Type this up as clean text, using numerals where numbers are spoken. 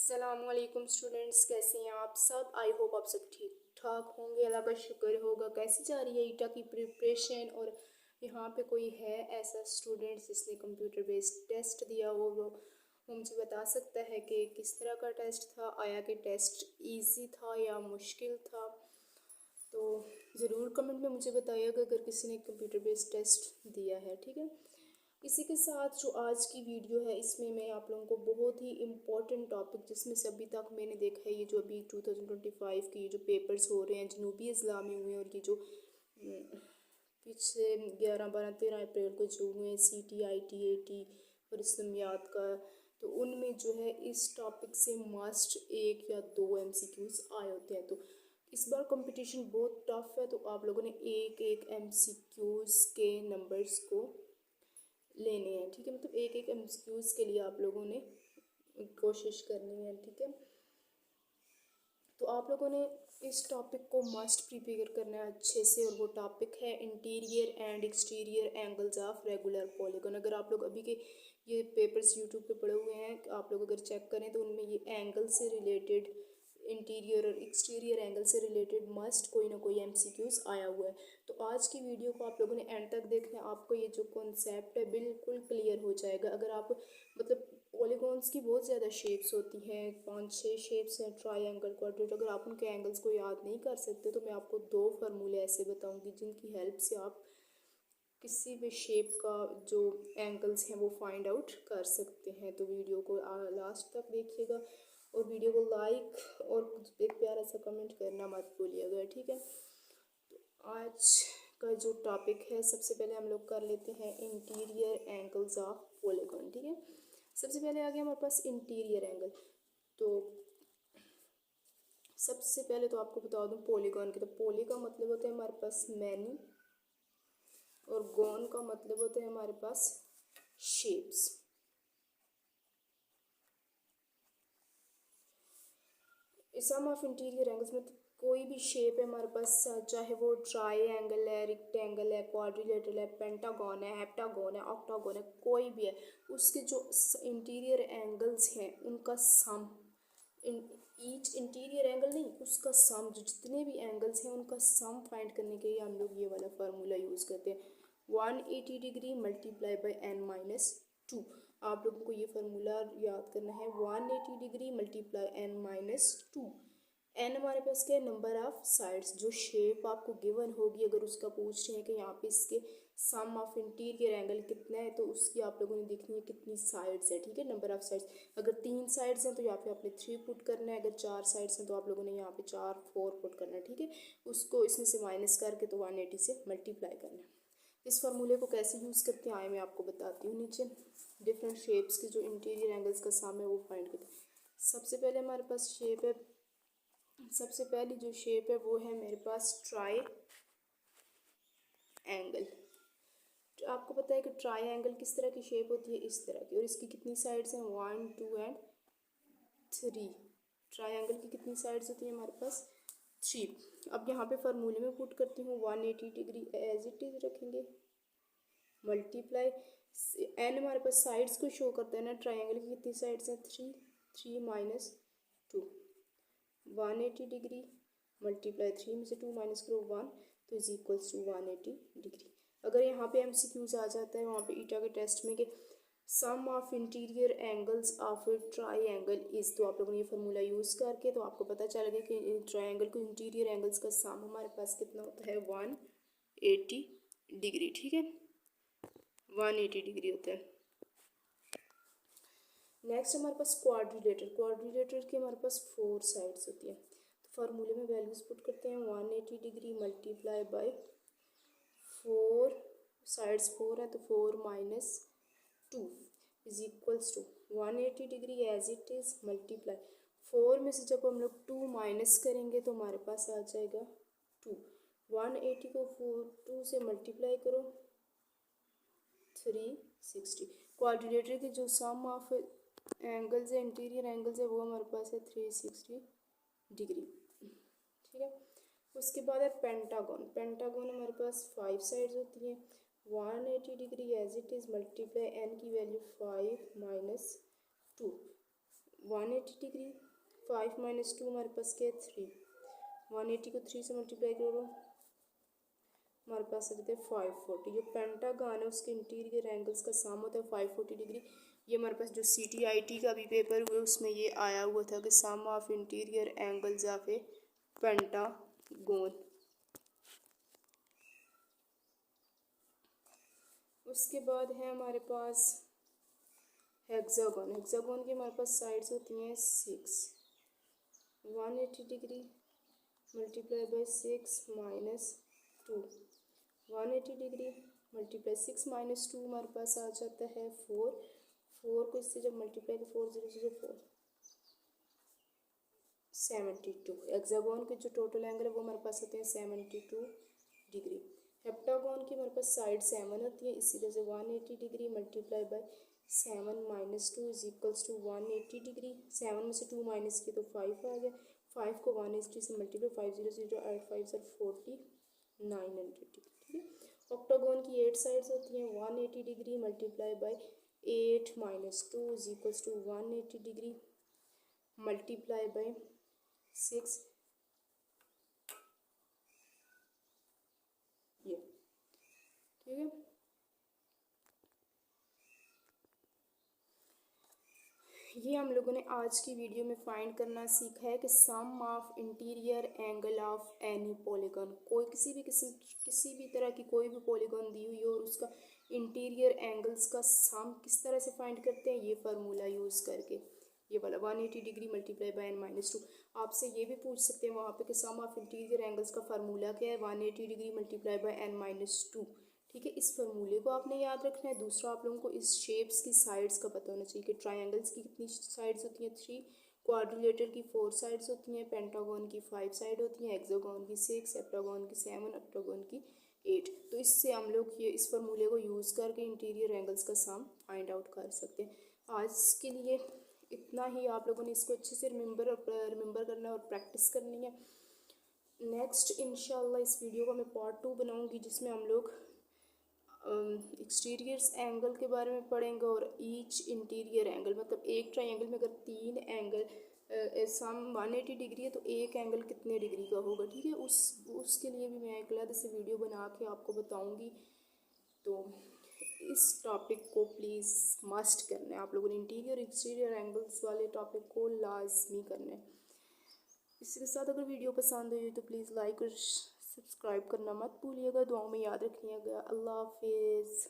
अस्सलामुअलैकुम स्टूडेंट्स, कैसे हैं आप सब। आई होप आप सब ठीक ठाक होंगे। अल्लाह का शुक्र होगा। कैसी जा रही है ईटा की प्रिपरेशन। और यहाँ पे कोई है ऐसा स्टूडेंट जिसने कंप्यूटर बेस्ड टेस्ट दिया हो, वो मुझे बता सकता है कि किस तरह का टेस्ट था, आया कि टेस्ट इजी था या मुश्किल था। तो ज़रूर कमेंट में मुझे बताइएगा अगर किसी ने कंप्यूटर बेस्ड टेस्ट दिया है। ठीक है, इसी के साथ जो आज की वीडियो है इसमें मैं आप लोगों को बहुत ही इम्पोर्टेंट टॉपिक, जिसमें से अभी तक मैंने देखा है ये जो अभी 2025 के ये जो पेपर्स हो रहे हैं जनूबी इस्लाम में हुए, और ये जो पिछले 11, 12, 13 अप्रैल को जो हुए CT, IT, AT और इस्लामियात का, तो उनमें जो है इस टॉपिक से मस्ट 1 या 2 MCQs आए होते हैं। तो इस बार कंपटीशन बहुत टफ है, तो आप लोगों ने एक MCQs के नंबर्स को लेने हैं। ठीक है, मतलब एक MCQs के लिए आप लोगों ने कोशिश करनी है। ठीक है, तो आप लोगों ने इस टॉपिक को मस्ट प्रिपेयर करना है अच्छे से, और वो टॉपिक है interior and exterior angles of regular polygon. अगर आप लोग अभी के ये पेपर्स यूट्यूब पे पढ़े हुए हैं, आप लोग अगर चेक करें तो उनमें ये एंगल से रिलेटेड, इंटीरियर और एक्सटीरियर एंगल से रिलेटेड मस्ट कोई ना कोई MCQs आया हुआ है। तो आज की वीडियो को आप लोगों ने एंड तक देखना है, आपको ये जो कॉन्सेप्ट है बिल्कुल क्लियर हो जाएगा। अगर आप मतलब पॉलीगॉन्स की बहुत ज़्यादा शेप्स होती हैं, 5-6 शेप्स हैं, ट्रायंगल, क्वाड्रेट। अगर आप उनके एंगल्स को याद नहीं कर सकते तो मैं आपको 2 फार्मूले ऐसे बताऊंगी जिनकी हेल्प से आप किसी भी शेप का जो एंगल्स हैं वो फाइंड आउट कर सकते हैं। तो वीडियो को लास्ट तक देखिएगा, और वीडियो को लाइक और एक प्यारा सा कमेंट करना मत भूलिएगा। ठीक है, तो आज का जो टॉपिक है, सबसे पहले हम लोग कर लेते हैं इंटीरियर एंगल्स ऑफ पॉलीगॉन। ठीक है, सबसे पहले आ गया हमारे पास इंटीरियर एंगल। तो सबसे पहले तो आपको बता दूं पॉलीगॉन के, तो पॉली का मतलब होता है हमारे पास मैनी, और गॉन का मतलब होता है हमारे पास shapes. Sum of interior angles में कोई भी शेप है हमारे पास, चाहे वो ट्रायंगल है, रेक्टेंगल है, क्वाड्रिलेटरल है, पेंटागन है, हेप्टागन है, ऑक्टागन है, कोई भी है, उसके जो इंटीरियर एंगल्स हैं उनका सम, ईच इंटीरियर एंगल नहीं, उसका सम, जो जितने भी एंगल्स हैं उनका सम फाइंड करने के लिए हम लोग ये वाला फार्मूला यूज़ करते हैं, 180 डिग्री मल्टीप्लाई बाई n-2। आप लोगों को ये फार्मूला याद करना है, 180 डिग्री मल्टीप्लाई n-2। n हमारे पास क्या है, नंबर ऑफ साइड्स। जो शेप आपको गिवन होगी, अगर उसका पूछ रहे हैं कि यहाँ पे इसके सम ऑफ इंटीरियर एंगल कितना है, तो उसकी आप लोगों ने देखनी है कितनी साइड्स है। ठीक है, नंबर ऑफ साइड्स। अगर 3 साइड्स हैं तो यहाँ पे आपने 3 पुट करना है, अगर 4 साइड्स हैं तो आप लोगों ने यहाँ पे 4 पुट करना है। ठीक है, उसको इसमें से माइनस करके तो 180 से मल्टीप्लाई करना है। इस फार्मूले को कैसे यूज़ करते हैं आए मैं आपको बताती हूँ। नीचे डिफरेंट शेप्स के जो इंटीरियर एंगल्स का सम है वो फाइंड करते हैं। सबसे पहले हमारे पास शेप है, सबसे पहली जो शेप है वो है मेरे पास ट्राई एंगल। तो आपको पता है कि ट्राई एंगल किस तरह की शेप होती है, इस तरह की, और इसकी कितनी साइड्स हैं, 1, 2 एंड 3। ट्राई एंगल की कितनी साइड्स होती है हमारे पास, 3। अब यहाँ पे फार्मूले में पुट करती हूँ, 180 डिग्री एज इट इज रखेंगे, मल्टीप्लाई एन हमारे पास साइड्स को शो करता है ना, ट्रायंगल की कितनी साइड्स हैं, 3, 3 माइनस 2, 180 डिग्री मल्टीप्लाई 3 में से 2 माइनस करो 1, तो इज इक्वल्स टू 180 डिग्री। अगर यहाँ पे MCQs आ जाता है वहाँ पे ईटा के टेस्ट में कि sum of interior angles of a triangle is, तो आप लोगों ने ये फार्मूला यूज़ करके तो आपको पता चल गया कि ट्रायंगल को इंटीरियर एंगल्स का सम हमारे पास कितना होता है, 180 डिग्री। ठीक है, 180 डिग्री होता है। नेक्स्ट हमारे पास क्वाड्रिलेटर। क्वाड्रिलेटर की हमारे पास 4 साइड्स होती हैं, तो फार्मूले में वैल्यूज पुट करते हैं, 180 डिग्री मल्टीप्लाई बाय 4, साइड्स 4 है तो 4 minus 2 is equals to 180 degree as it is multiply 4 में से जब हम लोग 2 माइनस करेंगे तो हमारे पास आ जाएगा 2। 180 को 2 से मल्टीप्लाई करो, 360। क्वाड्रिलेटर की जो सम ऑफ एंगल्स है, इंटीरियर एंगल्स है, वो हमारे पास है 360 डिग्री। ठीक है, उसके बाद है पेंटागन। पेंटागन हमारे पास 5 साइड्स होती हैं, 180 degree as it is multiply n की वैल्यू 5 माइनस 2, 180 डिग्री, 5 माइनस 2 हमारे पास क्या है 3, 180 को 3 से मल्टीप्लाई करो हमारे पास आ जाता है 540। जो पेंटागन है उसके इंटीरियर एंगल्स का सम होता है 540 डिग्री। ये हमारे पास जो CTIT का भी पेपर हुआ उसमें ये आया हुआ था कि sum of interior angles of a pentagon. उसके बाद है हमारे पास हेक्सागन। हेक्सागन की हमारे पास साइड्स होती हैं 6, 180 degree multiply by 6 minus 2, 180 degree multiply 6 minus 2 हमारे पास आ जाता है 4, 4 को इससे जब मल्टीप्लाई तो 4 0 0 4 72। हेक्सागन के जो टोटल एंगल है वो हमारे पास होते हैं 72 डिग्री। हेप्टागन की हमारे पास साइड 7 होती है, इसी तरह से 180 degree multiply by 7 minus 2 is equals to 180 degree. 7 में से 2 माइनस किया तो 5 आ गया, 5 को 180 से मल्टीप्लाई 5 0 0 8 5 सर 40 900 डिग्री। ठीक है, ऑक्टागन की 8 साइड्स होती हैं, 180 degree multiply by 8 minus 2 is equals to 180 degree multiply by 6, ये ठीक है। ये हम लोगों ने आज की वीडियो में फाइंड करना सीखा है कि sum of interior angle of any polygon. कोई किसी भी तरह की कोई भी पॉलीगन दी हुई हो और उसका इंटीरियर एंगल्स का सम किस तरह से फाइंड करते हैं, ये फार्मूला यूज़ करके, ये वाला 180 degree multiply bye n minus 2। आपसे ये भी पूछ सकते हैं वहाँ पे कि सम ऑफ इंटीरियर एंगल्स का फार्मूला क्या है, 180 degree multiply bye n minus 2। ठीक है, इस फार्मूले को आपने याद रखना है। दूसरा आप लोगों को इस शेप्स की साइड्स का पता होना चाहिए कि ट्रायंगल्स की कितनी साइड्स होती हैं 3, क्वाड्रिलेटरल की 4 साइड्स होती हैं, पेंटागन की 5 साइड होती हैं, हेक्सागन की 6, हेप्टागन की 7, ऑक्टागन की 8। तो इससे हम लोग ये इस फार्मूले को यूज़ करके इंटीरियर एंगल्स का सम फाइंड आउट कर सकते हैं। आज के लिए इतना ही। आप लोगों ने इसको अच्छे से रिमेंबर करना है और प्रैक्टिस करनी है। नेक्स्ट इंशाल्लाह इस वीडियो का मैं पार्ट 2 बनाऊंगी जिसमें हम लोग एक्सटीरियर्स एंगल के बारे में पढ़ेंगे और ईच इंटीरियर एंगल, मतलब एक ट्रायंगल में अगर 3 एंगल सम 180 डिग्री है तो एक एंगल कितने डिग्री का होगा। ठीक है, उसके लिए भी मैं एक अलग से वीडियो बना के आपको बताऊंगी। तो इस टॉपिक को प्लीज़ मस्ट करना है आप लोगों ने, इंटीरियर एक्सटीरियर एंगल्स वाले टॉपिक को लाजमी करना है। इसके साथ अगर वीडियो पसंद आई तो प्लीज़ लाइक और सब्सक्राइब करना मत भूलिएगा। दुआओं में याद रखिएगा। अल्लाह हाफिज़।